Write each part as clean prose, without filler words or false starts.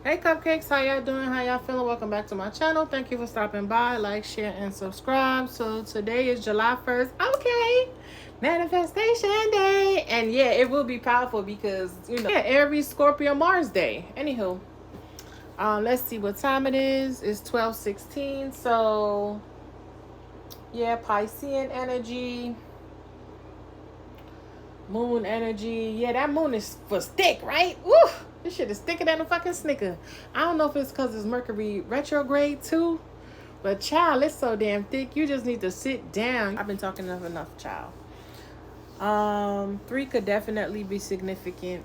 Hey cupcakes, how y'all doing? How y'all feeling? Welcome back to my channel. Thank you for stopping by. Like, share, and subscribe. So today is July 1st. Okay. Manifestation day. And yeah, it will be powerful because, yeah, every Scorpio Mars day. Anywho, let's see what time it is. It's 12:16. So yeah, Piscean energy, moon energy. Yeah, that moon is for stick, right? Woo! This shit is thicker than a fucking Snicker. I don't know if it's because it's Mercury retrograde too, but child, it's so damn thick. You just need to sit down. I've been talking enough, child. 3 could definitely be significant.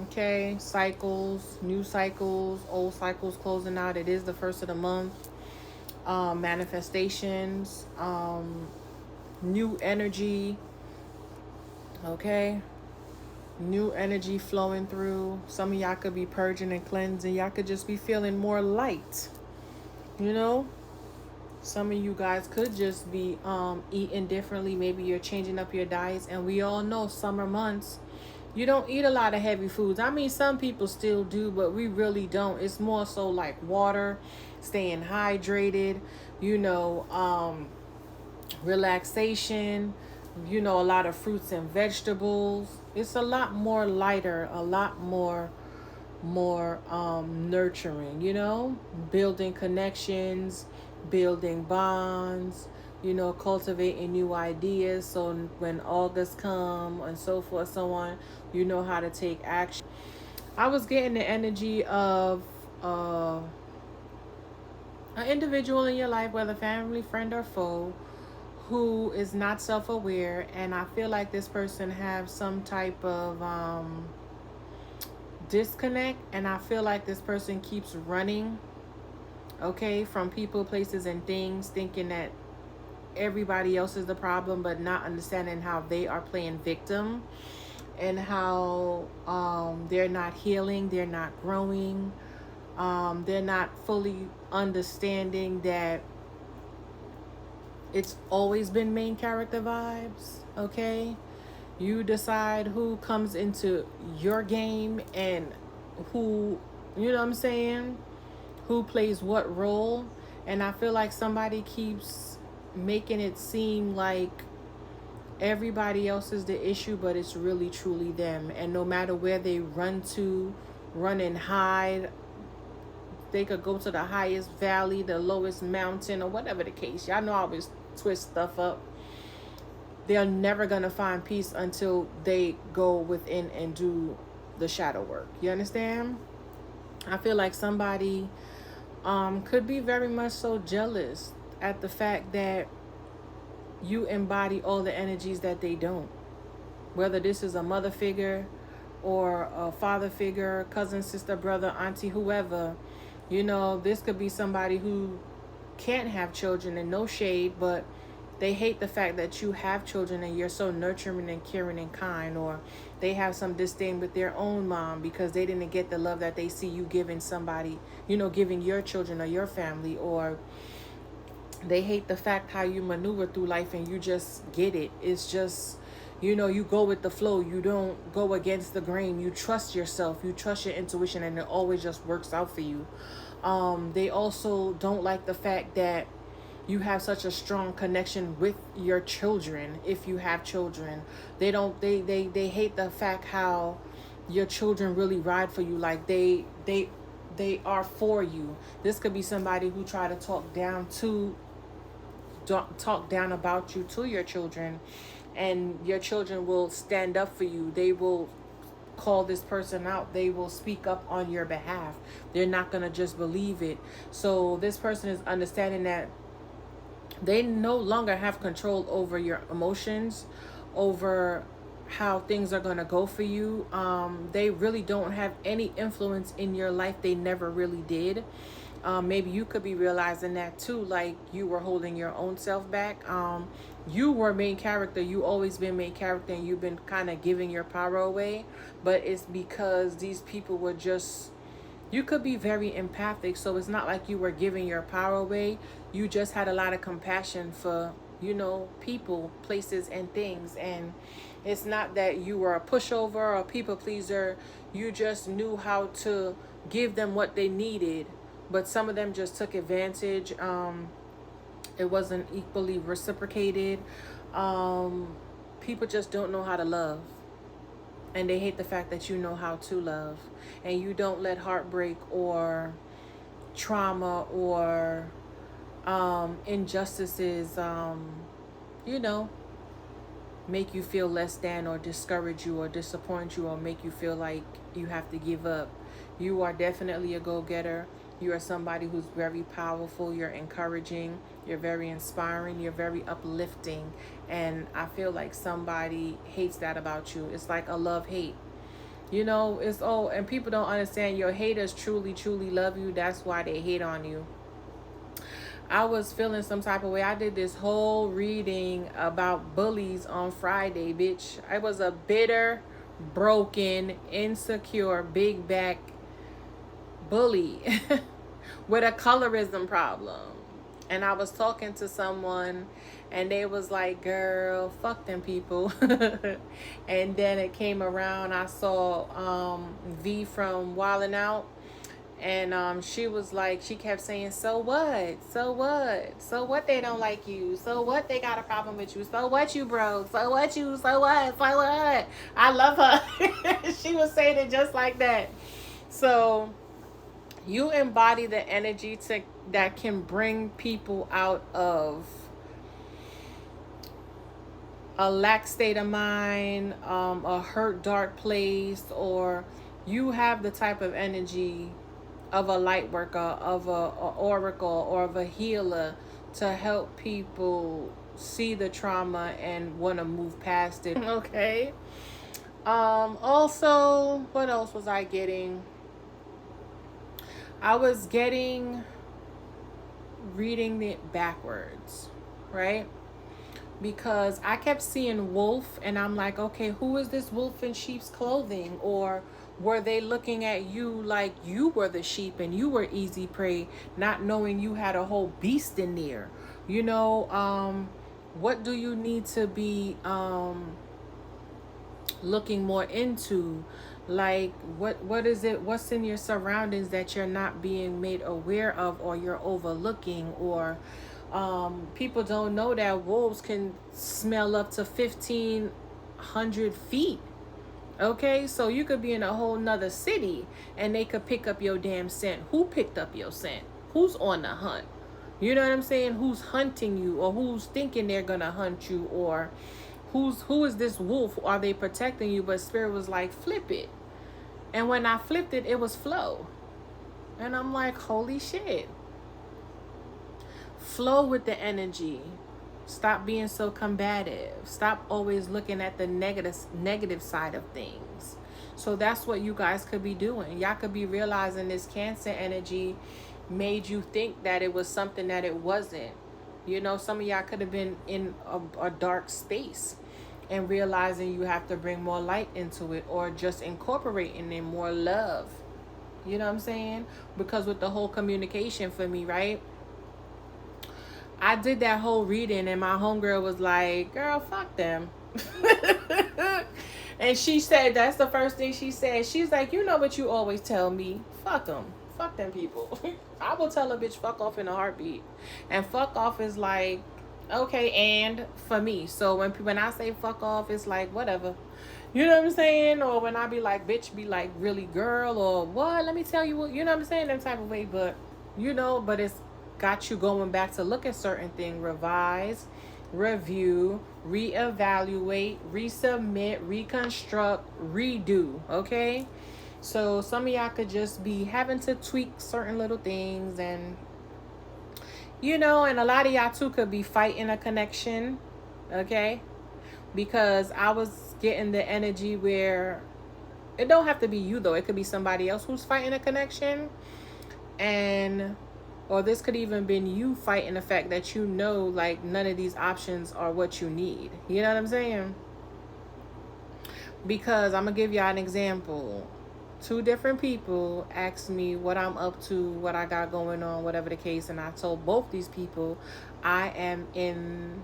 Okay, cycles, new cycles, old cycles closing out. It is the first of the month. Manifestations, new energy. Okay, new energy flowing through. Some of y'all could be purging and cleansing. Y'all could just be feeling more light. You know, some of you guys could just be eating differently. Maybe you're changing up your diets. And we all know summer months, you don't eat a lot of heavy foods. I mean, some people still do, but we really don't. It's more so like water, staying hydrated, relaxation, a lot of fruits and vegetables. It's a lot more lighter, a lot more nurturing, building connections, building bonds, cultivating new ideas. So when August come and so forth, so on, you know how to take action. I was getting the energy of an individual in your life, whether family, friend, or foe, who is not self-aware, and I feel like this person have some type of disconnect, and I feel like this person keeps running, okay, from people, places, and things, thinking that everybody else is the problem, but not understanding how they are playing victim, and how they're not healing, they're not growing, they're not fully understanding that it's always been main character vibes, okay? You decide who comes into your game and who, you know what I'm saying, who plays what role. And I feel like somebody keeps making it seem like everybody else is the issue, but it's really truly them. And no matter where they run to, run and hide, they could go to the highest valley, the lowest mountain, or whatever the case. Y'all know I always twist stuff up. They're never gonna find peace until they go within and do the shadow work. You understand? I feel like somebody could be very much so jealous at the fact that you embody all the energies that they don't. Whether this is a mother figure or a father figure, cousin, sister, brother, auntie, whoever, this could be somebody who can't have children, and no shade, but they hate the fact that you have children and you're so nurturing and caring and kind. Or they have some disdain with their own mom because they didn't get the love that they see you giving somebody, giving your children or your family. Or they hate the fact how you maneuver through life and you just get it. It's just, you go with the flow. You don't go against the grain. You trust yourself. You trust your intuition, and it always just works out for you. They also don't like the fact that you have such a strong connection with your children. If you have children, they hate the fact how your children really ride for you. Like they are for you. This could be somebody who try to talk down about you to your children, and your children will stand up for you. They will call this person out. They will speak up on your behalf. They're not going to just believe it. So this person is understanding that they no longer have control over your emotions, over how things are going to go for you. They really don't have any influence in your life. They never really did. Maybe you could be realizing that too, like you were holding your own self back. You were main character. You always been main character, and you've been kind of giving your power away. But it's because these people were just, you could be very empathic. So it's not like you were giving your power away. You just had a lot of compassion for people, places, and things. And it's not that you were a pushover or a people pleaser. You just knew how to give them what they needed, but some of them just took advantage. It wasn't equally reciprocated. People just don't know how to love, and they hate the fact that you know how to love, and you don't let heartbreak or trauma or injustices you know make you feel less than, or discourage you, or disappoint you, or make you feel like you have to give up. You are definitely a go-getter. You are somebody who's very powerful. You're encouraging. You're very inspiring. You're very uplifting. And I feel like somebody hates that about you. It's like a love-hate. It's and people don't understand. Your haters truly, truly love you. That's why they hate on you. I was feeling some type of way. I did this whole reading about bullies on Friday, bitch. I was a bitter, broken, insecure, big back bully with a colorism problem. And I was talking to someone, and they was like, girl, fuck them people. And then it came around, I saw V from Wildin' Out. And she was like, she kept saying, so what? So what? So what they don't like you? So what they got a problem with you? So what you broke? So what you? So what? So what? I love her. She was saying it just like that. So you embody the energy that can bring people out of a lack state of mind, a hurt, dark place, or you have the type of energy of a light worker, of a oracle, or of a healer to help people see the trauma and want to move past it. Okay. Also, what else was I getting? I was reading it backwards, right? Because I kept seeing wolf, and I'm like, okay, who is this wolf in sheep's clothing? Or were they looking at you like you were the sheep and you were easy prey, not knowing you had a whole beast in there? What do you need to be looking more into? Like, what is it? What's in your surroundings that you're not being made aware of, or you're overlooking? Or people don't know that wolves can smell up to 1,500 feet. Okay, so you could be in a whole nother city and they could pick up your damn scent. Who picked up your scent? Who's on the hunt? You know what I'm saying? Who's hunting you, or who's thinking they're gonna hunt you, or who is this wolf? Are they protecting you? But Spirit was like, flip it. And when I flipped it, it was flow. And I'm like, holy shit. Flow with the energy. Stop being so combative. Stop always looking at the negative side of things. So that's what you guys could be doing. Y'all could be realizing this Cancer energy made you think that it was something that it wasn't. Some of y'all could have been in a dark space and realizing you have to bring more light into it, or just incorporating in more love. You know what I'm saying? Because with the whole communication for me, right? I did that whole reading, and my homegirl was like, girl, fuck them. And she said, that's the first thing she said. She's like, you know what you always tell me? Fuck them. Fuck them people. I will tell a bitch fuck off in a heartbeat. And fuck off is like, okay, and for me. So when I say fuck off, it's like, whatever. You know what I'm saying? Or when I be like, bitch, be like, really, girl? Or what? Let me tell you what, you know what I'm saying? That type of way. But, but it's got you going back to look at certain things, revise, review, reevaluate, resubmit, reconstruct, redo. Okay, so some of y'all could just be having to tweak certain little things, and and a lot of y'all too could be fighting a connection. Okay, because I was getting the energy where it don't have to be you though, it could be somebody else who's fighting a connection, or this could even been you fighting the fact that like none of these options are what you need. You know what I'm saying? Because I'm gonna give y'all an example. 2 different people asked me what I'm up to, what I got going on, whatever the case, and I told both these people I am in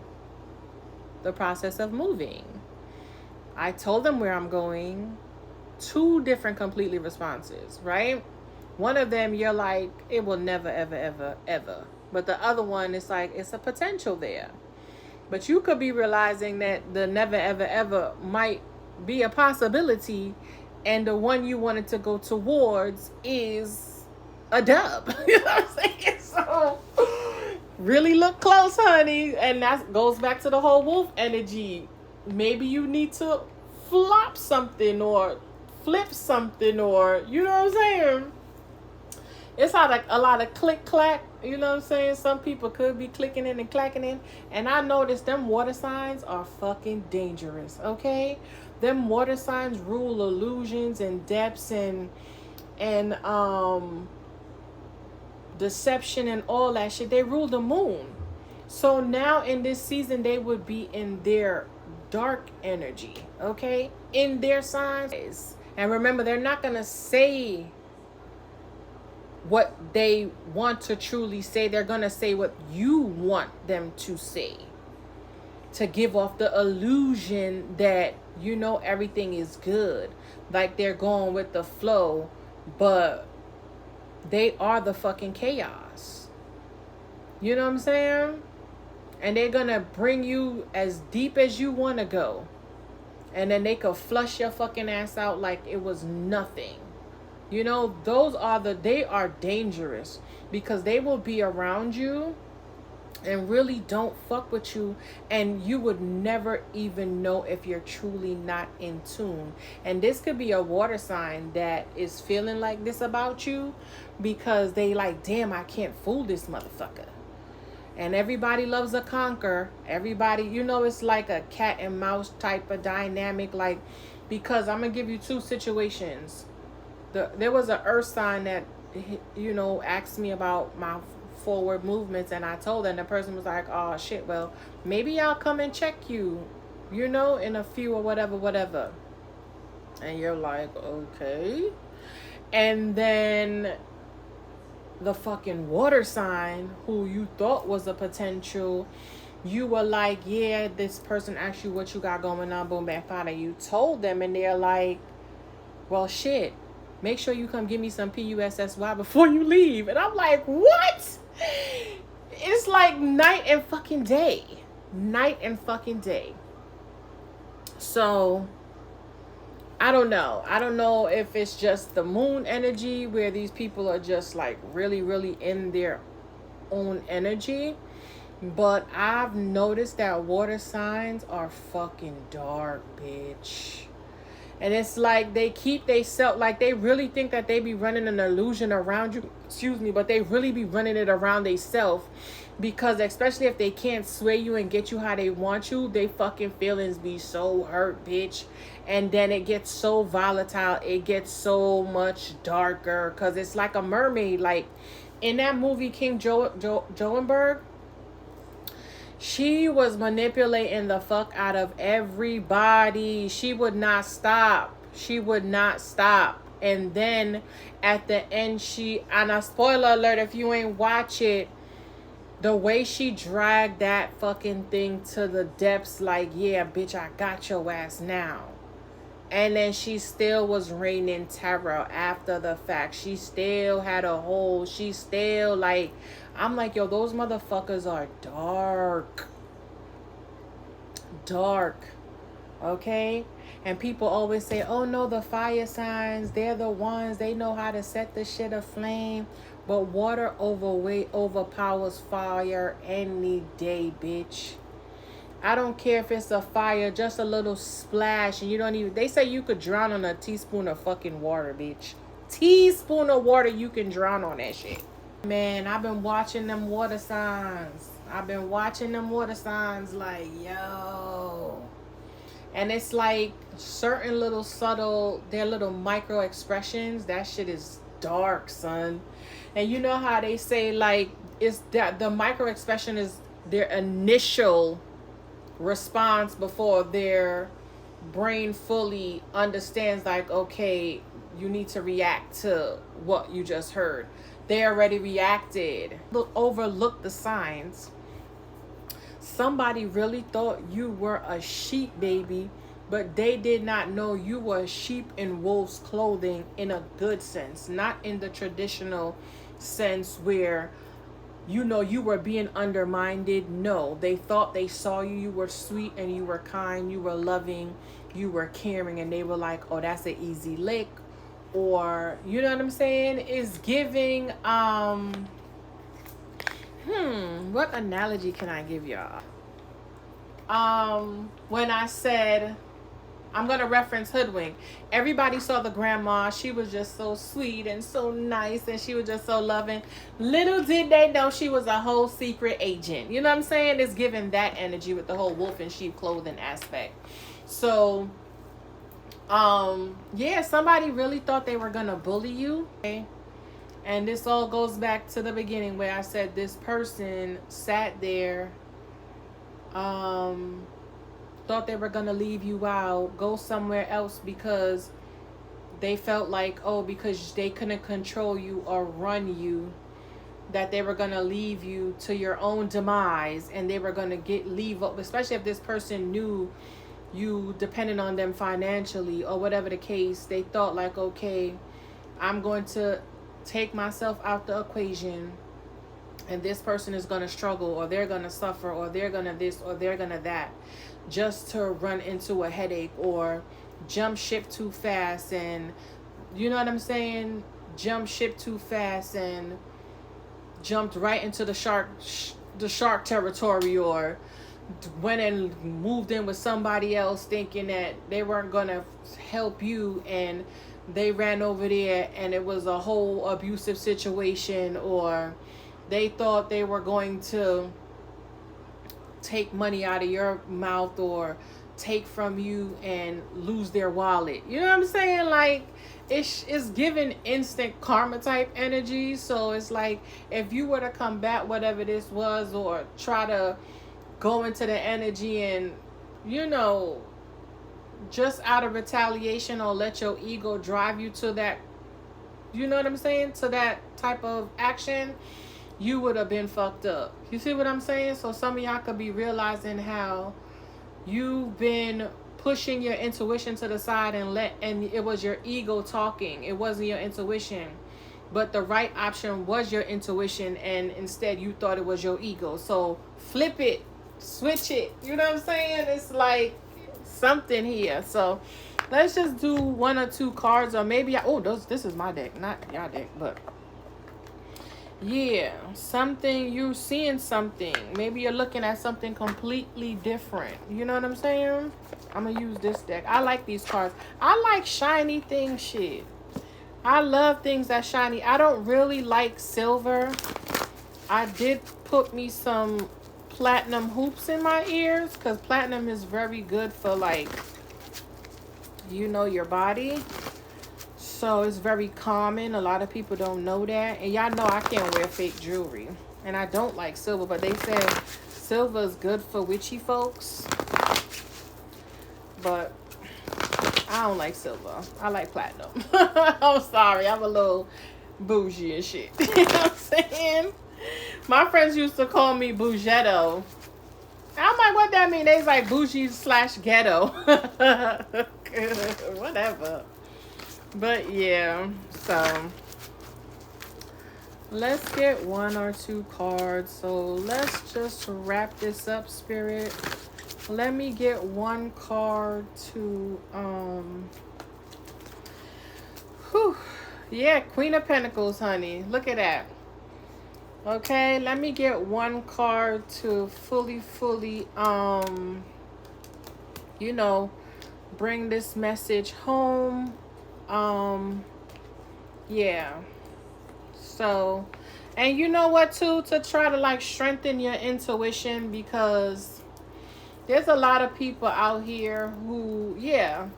the process of moving. I told them where I'm going. 2 different completely responses, right? One of them, you're like, it will never, ever, ever, ever. But the other one is like, it's a potential there. But you could be realizing that the never, ever, ever might be a possibility, and the one you wanted to go towards is a dub. You know what I'm saying? So really look close, honey. And that goes back to the whole wolf energy. Maybe you need to flop something or flip something, or you know what I'm saying? It's like a lot of click clack, you know what I'm saying? Some people could be clicking in and clacking in. And I noticed them water signs are fucking dangerous, okay? Them water signs rule illusions and depths and deception and all that shit. They rule the moon. So now in this season they would be in their dark energy, okay? In their signs. And remember, they're not gonna say what they want to truly say. They're gonna say what you want them to say, to give off the illusion that, you know, everything is good, like they're going with the flow, but they are the fucking chaos. You know what I'm saying? And they're gonna bring you as deep as you want to go, and then they could flush your fucking ass out like it was nothing. You know, they are dangerous, because they will be around you and really don't fuck with you, and you would never even know if you're truly not in tune. And this could be a water sign that is feeling like this about you, because they like, damn, I can't fool this motherfucker. And everybody loves a conquer. Everybody, you know, it's like a cat and mouse type of dynamic. Like, because I'm gonna give you 2 situations. There was an earth sign that, you know, asked me about my forward movements, and I told them. The person was like, oh shit, well, maybe I'll come and check you, you know, in a few or whatever. And you're like, okay. And then the fucking water sign, who you thought was a potential, you were like, yeah, this person asked you what you got going on, boom, bam, fada. You told them, and they're like, well, shit, make sure you come give me some PUSSY before you leave. And I'm like, what? It's like night and fucking day. Night and fucking day. So I don't know. I don't know if it's just the moon energy, where these people are just like really, really in their own energy. But I've noticed that water signs are fucking dark, bitch. And it's like they keep theyself, like they really think that they be running an illusion around you, but they really be running it around themselves. Because especially if they can't sway you and get you how they want you, they fucking feelings be so hurt, bitch. And then it gets so volatile, it gets so much darker, because it's like a mermaid. Like in that movie King Joenberg, she was manipulating the fuck out of everybody. She would not stop. And then at the end, and a spoiler alert if you ain't watch it, the way she dragged that fucking thing to the depths, like, yeah, bitch, I got your ass now. And then she still was raining terror after the fact. She still had a hold. She still like, I'm like, yo, those motherfuckers are dark. Okay? And people always say, oh no, the fire signs, they're the ones, they know how to set the shit aflame. But water overpowers fire any day, bitch. I don't care if it's a fire, just a little splash, and you don't even, they say you could drown on a teaspoon of fucking water, bitch. Teaspoon of water, you can drown on that shit. Man, I've been watching them water signs. Like, yo. And it's like certain little subtle, their little micro expressions, that shit is dark, son. And you know how they say, like, it's that the micro expression is their initial response before their brain fully understands, like, okay, you need to react to what you just heard. They already reacted. Overlook the signs. Somebody really thought you were a sheep, baby, but they did not know you were sheep in wolf's clothing in a good sense, not in the traditional sense where you were being undermined. No, they thought they saw you. You were sweet and you were kind. You were loving. You were caring. And they were like, oh, that's an easy lick. Or, you know what I'm saying? Is giving, what analogy can I give y'all? When I said, I'm going to reference hoodwink. Everybody saw the grandma. She was just so sweet and so nice, and she was just so loving. Little did they know she was a whole secret agent. You know what I'm saying? It's giving that energy with the whole wolf in sheep clothing aspect. So, yeah, somebody really thought they were going to bully you. Okay? And this all goes back to the beginning where I said this person sat there, thought they were going to leave you out, go somewhere else because they felt like, oh, because they couldn't control you or run you, that they were going to leave you to your own demise, and they were going to leave up, especially if this person knew you depended on them financially or whatever the case. They thought like, okay, I'm going to take myself out the equation, and this person is going to struggle, or they're going to suffer, or they're going to this, or they're going to that, just to run into a headache or jump ship too fast. And you know what I'm saying? Jump ship too fast and jumped right into the shark territory, or went and moved in with somebody else thinking that they weren't going to help you, and they ran over there and it was a whole abusive situation, or they thought they were going to take money out of your mouth or take from you and lose their wallet. You know what I'm saying? Like, it's giving instant karma type energy. So it's like, if you were to combat whatever this was, or try to go into the energy and, you know, just out of retaliation, or let your ego drive you to that, you know what I'm saying, to that type of action, you would have been fucked up. You see what I'm saying? So some of y'all could be realizing how you've been pushing your intuition to the side, and it was your ego talking. It wasn't your intuition. But the right option was your intuition, and instead you thought it was your ego. So flip it, switch it. You know what I'm saying? It's like something here. So let's just do one or two cards, or maybe this is my deck, not y'all deck, but yeah, something, you're seeing something. Maybe you're looking at something completely different. You know what I'm saying? I'm gonna use this deck. I like these cards. I like shiny thing shit. I love things that shiny. I don't really like silver. I did put me some platinum hoops in my ears, because platinum is very good for, like, you know, your body. So it's very common. A lot of people don't know that. And y'all know I can't wear fake jewelry. And I don't like silver, but they said silver is good for witchy folks. But I don't like silver. I like platinum. I'm sorry. I'm a little bougie and shit. You know what I'm saying? My friends used to call me Bougetto. I'm like, what that mean? They's like bougie / ghetto. Whatever. But yeah, so let's get one or two cards. So let's just wrap this up, Spirit. Let me get one card to yeah, Queen of Pentacles, honey. Look at that. Okay, let me get one card to fully you know, bring this message home. Yeah. So, and you know what too, to try to like strengthen your intuition, because there's a lot of people out here who, yeah,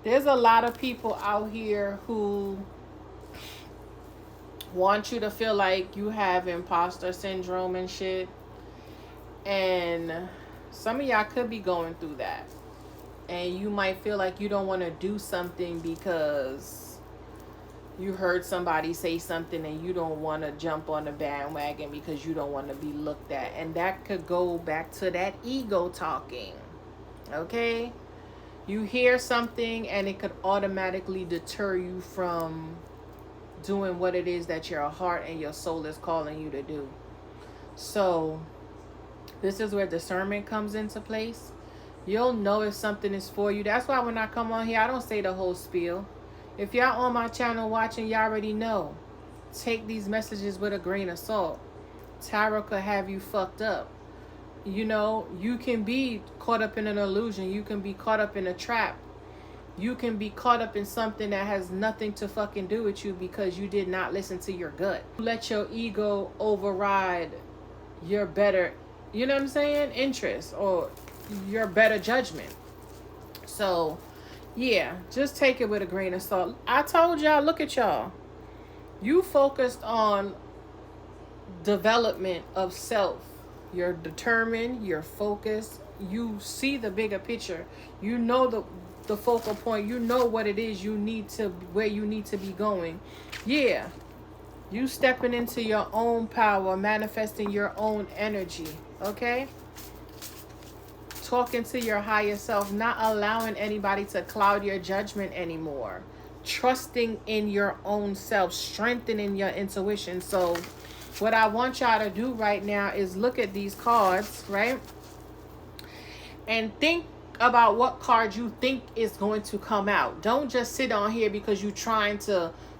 there's a lot of people out here who want you to feel like you have imposter syndrome and shit. And some of y'all could be going through that. And you might feel like you don't want to do something because You heard somebody say something and you don't want to jump on the bandwagon because you don't want to be looked at. And that could go back to that ego talking. Okay? You hear something and it could automatically deter you from doing what it is that your heart and your soul is calling you to do. So, this is where discernment comes into place. You'll know if something is for you. That's why when I come on here, I don't say the whole spiel. If y'all on my channel watching, y'all already know. Take these messages with a grain of salt. Tarot could have you fucked up. You know, you can be caught up in an illusion. You can be caught up in a trap. You can be caught up in something that has nothing to fucking do with you because you did not listen to your gut. Let your ego override your better, you know what I'm saying, interest or your better judgment. So, yeah, just take it with a grain of salt. I told y'all, look at y'all. You focused on development of self. You're determined, you're focused. You see the bigger picture. You know the focal point. You know what it is you need to, where you need to be going. Yeah. You stepping into your own power, manifesting your own energy. Okay? Talking to your higher self, not allowing anybody to cloud your judgment anymore. Trusting in your own self, strengthening your intuition. So what I want y'all to do right now is look at these cards, right? And think about what card you think is going to come out. Don't just sit on here because you're trying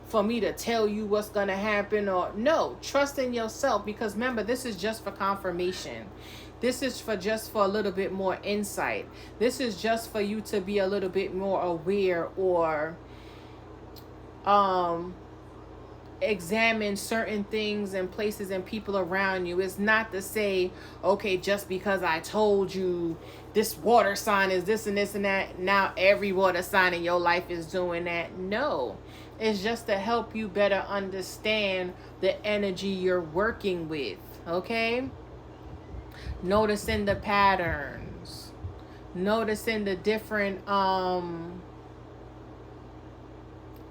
for me to tell you what's going to happen, or no, trust in yourself, because remember, this is just for confirmation. This is just for a little bit more insight. This is just for you to be a little bit more aware, or examine certain things and places and people around you. It's not to say, okay, just because I told you this water sign is this and this and that, now every water sign in your life is doing that. No, it's just to help you better understand the energy you're working with. Okay? Noticing the patterns, noticing the different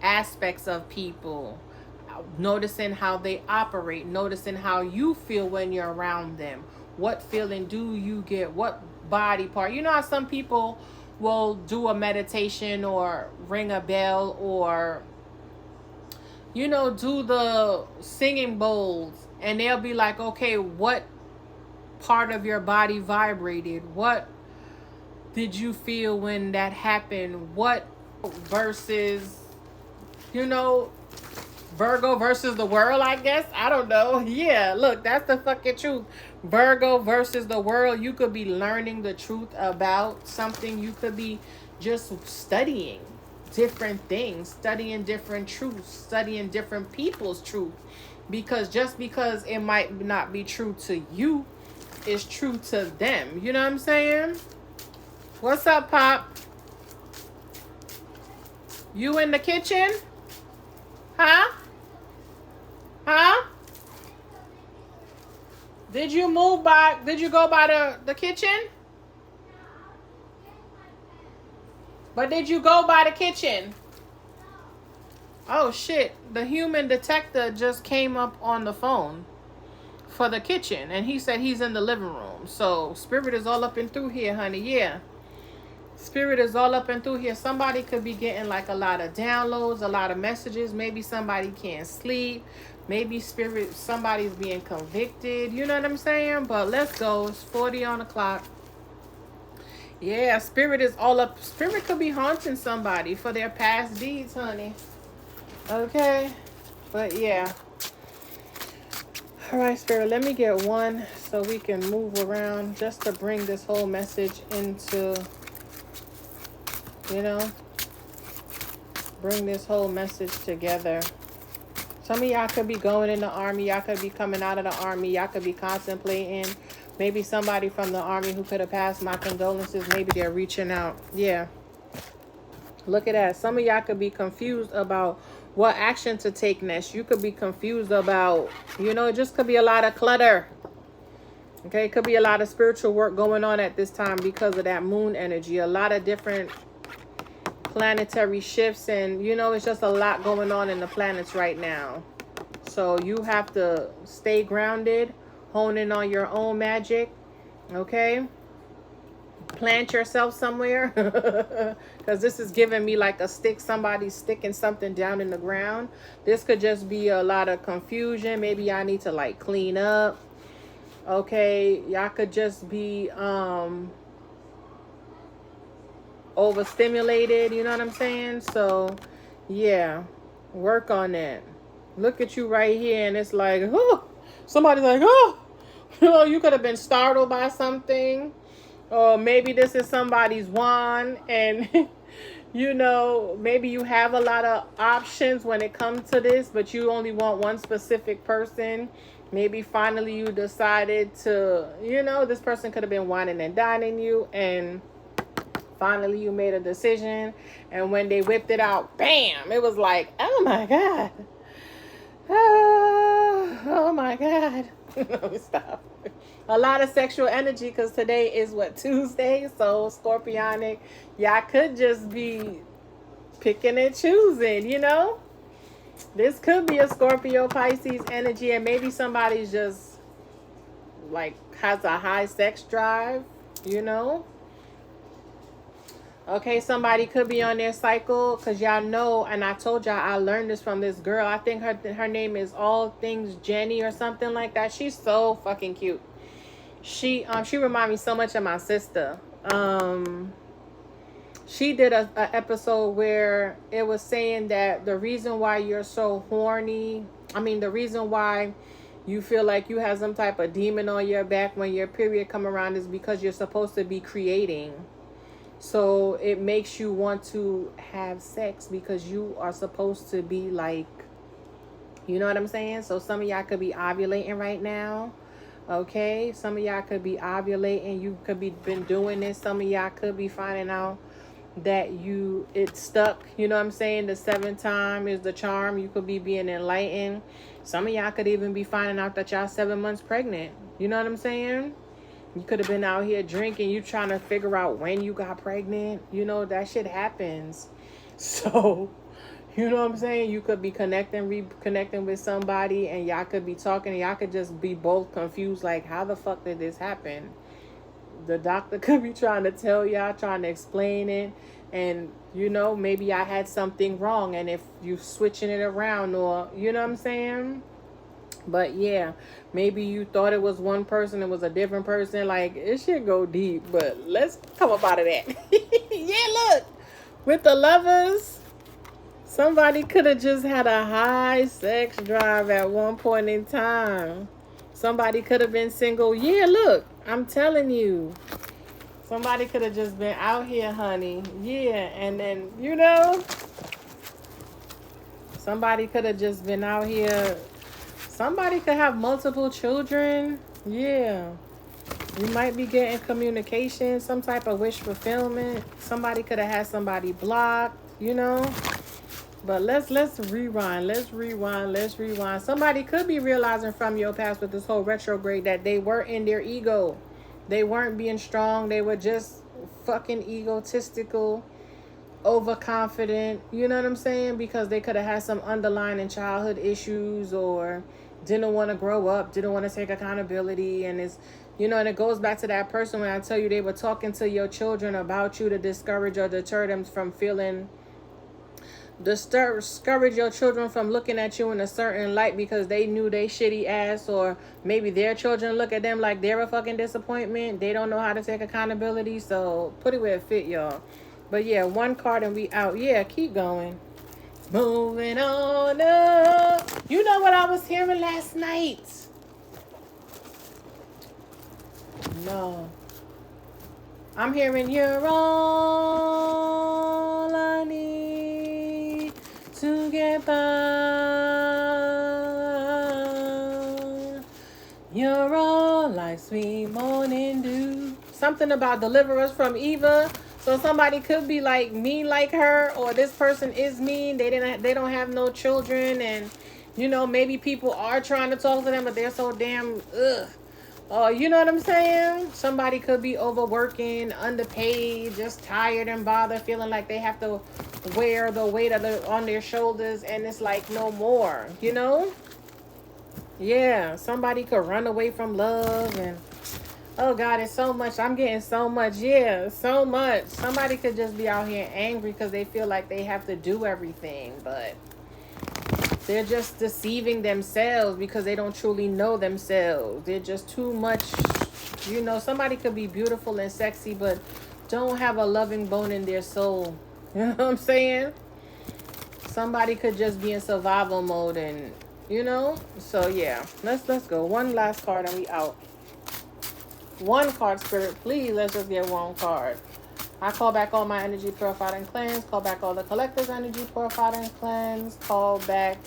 aspects of people, noticing how they operate, noticing how you feel when you're around them. What feeling do you get? What body part? You know how some people will do a meditation or ring a bell, or you know, do the singing bowls, and they'll be like, okay, what part of your body vibrated? What did you feel when that happened? What versus, you know, Virgo versus the world, I guess. I don't know. Yeah, look, that's the fucking truth. Virgo versus the world. You could be learning the truth about something. You could be just studying different things, studying different truths, studying different people's truth. Because just because it might not be true to you, it's true to them. You know what I'm saying? What's up, Pop? You in the kitchen? Huh? Huh? Did you move by? Did you go by the kitchen? But did you go by the kitchen? Oh shit. The human detector just came up on the phone for the kitchen, and he said he's in the living room. So spirit is all up and through here, honey. Yeah. Spirit is all up and through here. Somebody could be getting like a lot of downloads, a lot of messages. Maybe somebody can't sleep. Maybe somebody's being convicted. You know what I'm saying? But let's go. It's 40 on the clock. Yeah, spirit is all up. Spirit could be haunting somebody for their past deeds, honey. Okay? But yeah. All right, spirit, let me get one so we can move around just to bring this whole message into, you know, bring this whole message together. Some of y'all could be going in the army. Y'all could be coming out of the army. Y'all could be contemplating. Maybe somebody from the army who could have passed my condolences. Maybe they're reaching out. Yeah. Look at that. Some of y'all could be confused about what action to take next. You could be confused about, you know, it just could be a lot of clutter. Okay. It could be a lot of spiritual work going on at this time because of that moon energy. A lot of different planetary shifts, and you know, it's just a lot going on in the planets right now. So you have to stay grounded, hone in on your own magic, okay? Plant yourself somewhere, because this is giving me like a stick. Somebody's sticking something down in the ground. This could just be a lot of confusion. Maybe I need to like clean up. Okay, y'all could just be overstimulated, you know what I'm saying? So yeah, work on that. Look at you right here, and it's like, oh, somebody's like, oh, you know, you could have been startled by something. Or maybe this is somebody's wand, and you know, maybe you have a lot of options when it comes to this, but you only want one specific person. Maybe finally you decided to, you know, this person could have been whining and dining you, and finally you made a decision. And when they whipped it out, bam, it was like, oh my God. Oh my God. Stop. A lot of sexual energy, because today is what, Tuesday? So Scorpionic, y'all could just be picking and choosing, you know? This could be a Scorpio Pisces energy, and maybe somebody's just like has a high sex drive, you know? Okay, somebody could be on their cycle, because y'all know, and I told y'all I learned this from this girl. I think her name is All Things Jenny or something like that. She's so fucking cute. She reminds me so much of my sister. She did a episode where it was saying that the reason why you're so horny, the reason why you feel like you have some type of demon on your back when your period come around is because you're supposed to be creating. So it makes you want to have sex because you are supposed to be like, you know what I'm saying? So some of y'all could be ovulating right now. Okay, some of y'all could be ovulating. You could be been doing this. Some of y'all could be finding out that it's stuck. You know what I'm saying? The 7th time is the charm. You could be being enlightened. Some of y'all could even be finding out that y'all 7 months pregnant. You know what I'm saying? You could have been out here drinking. You trying to figure out when you got pregnant. You know, that shit happens. So, you know what I'm saying? You could be reconnecting with somebody, and y'all could be talking, and y'all could just be both confused, like, how the fuck did this happen? The doctor could be trying to tell y'all, trying to explain it, and, you know, maybe I had something wrong, and if you switching it around, or, you know what I'm saying? But yeah, maybe you thought it was one person, it was a different person. Like, it should go deep, but let's come up out of that. Yeah, look, with the Lovers, somebody could have just had a high sex drive at one point in time. Somebody could have been single. Yeah, look, I'm telling you. Somebody could have just been out here, honey. Yeah, and then, you know, somebody could have just been out here. Somebody could have multiple children. Yeah. You might be getting communication, some type of wish fulfillment. Somebody could have had somebody blocked, you know. But let's rewind. Let's rewind. Somebody could be realizing from your past with this whole retrograde that they were in their ego. They weren't being strong. They were just fucking egotistical, overconfident. You know what I'm saying? Because they could have had some underlying childhood issues, or didn't want to grow up, didn't want to take accountability. And it's, you know, and it goes back to that person when I tell you they were talking to your children about you to discourage or deter them from feeling, discourage your children from looking at you in a certain light because they knew they shitty ass, or maybe their children look at them like they're a fucking disappointment. They don't know how to take accountability. So put it where it fit, y'all. But yeah, one card and we out. Yeah, keep going. Moving on up. You know what I was hearing last night? No. I'm hearing you're all I need to get by. You're all like sweet morning dew. Something about deliver us from evil. So somebody could be like mean like her, or this person is mean. They don't have no children, and you know, maybe people are trying to talk to them, but they're so damn Oh, you know what I'm saying? Somebody could be overworking, underpaid, just tired and bothered, feeling like they have to wear the weight on their shoulders, and it's like no more, you know? Yeah, somebody could run away from love, and oh God, it's so much. I'm getting so much. Yeah, so much. Somebody could just be out here angry because they feel like they have to do everything, but they're just deceiving themselves because they don't truly know themselves. They're just too much. You know, somebody could be beautiful and sexy, but don't have a loving bone in their soul. You know what I'm saying? Somebody could just be in survival mode, and you know. So yeah, let's go. One last card and we out. One card, Spirit, please. Let's just get one card. I call back all my energy purified and cleansed. Call back all the collective's energy purified and cleansed. Call back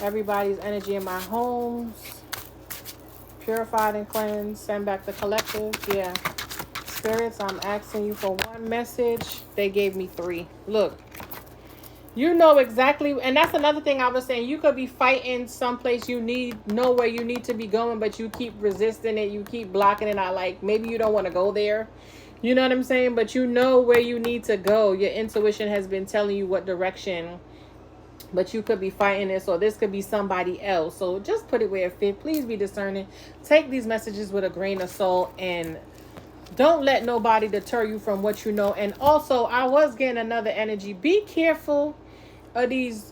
everybody's energy in my homes purified and cleansed. Send back the collective. Yeah. Spirits, I'm asking you for one message. They gave me 3. Look. You know exactly, and that's another thing I was saying. You could be fighting someplace know where you need to be going, but you keep resisting it. You keep blocking it out. Like maybe you don't want to go there. You know what I'm saying? But you know where you need to go. Your intuition has been telling you what direction, but you could be fighting this, or this could be somebody else. So just put it where it fits. Please be discerning. Take these messages with a grain of salt, and don't let nobody deter you from what you know. And also, I was getting another energy. Be careful of these,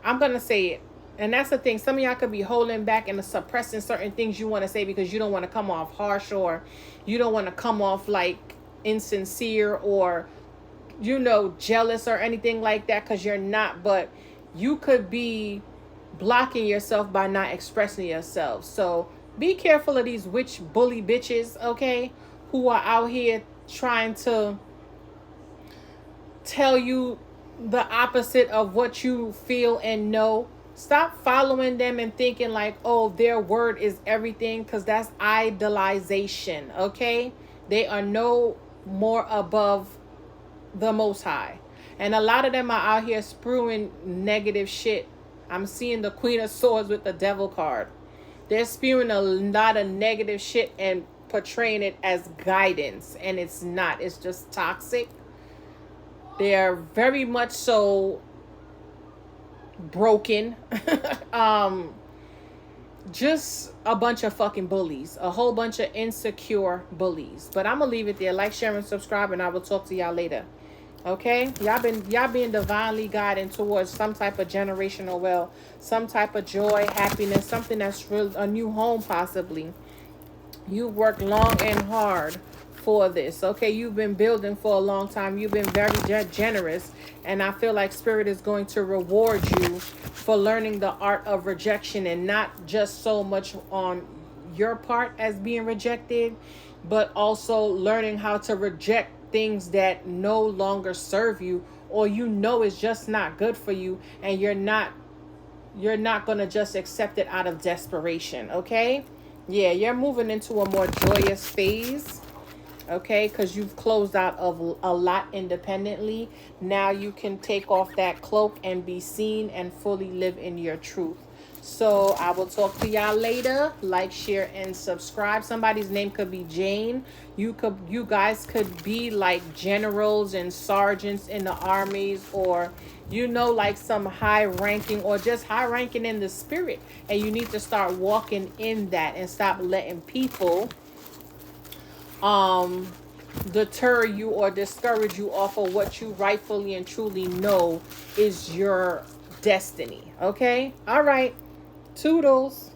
I'm gonna say it, and that's the thing. Some of y'all could be holding back and suppressing certain things you want to say because you don't want to come off harsh, or you don't want to come off like insincere, or you know, jealous or anything like that, because you're not. But you could be blocking yourself by not expressing yourself. So be careful of these witch bully bitches, okay, who are out here trying to tell you the opposite of what you feel and know. Stop following them and thinking like, oh, their word is everything, because that's idolization, okay? They are no more above the Most High. And a lot of them are out here spewing negative shit. I'm seeing the Queen of Swords with the Devil card. They're spewing a lot of negative shit and portraying it as guidance, and it's not. It's just toxic. They're very much so broken. Just a bunch of fucking bullies. A whole bunch of insecure bullies. But I'm going to leave it there. Like, share, and subscribe, and I will talk to y'all later. Okay? Y'all being divinely guided towards some type of generational wealth, some type of joy, happiness, something that's real, a new home possibly. You worked long and hard for this, okay? You've been building for a long time. You've been very generous, and I feel like Spirit is going to reward you for learning the art of rejection, and not just so much on your part as being rejected, but also learning how to reject things that no longer serve you, or you know it's just not good for you, and you're not going to just accept it out of desperation, okay? Yeah, you're moving into a more joyous phase. Okay, because you've closed out of a lot independently. Now you can take off that cloak and be seen and fully live in your truth. So I will talk to y'all later. Like, share, and subscribe. Somebody's name could be Jane. You guys could be like generals and sergeants in the armies, or you know, like some high ranking, or just high ranking in the spirit. And you need to start walking in that and stop letting people deter you or discourage you off of what you rightfully and truly know is your destiny. Okay? All right. Toodles.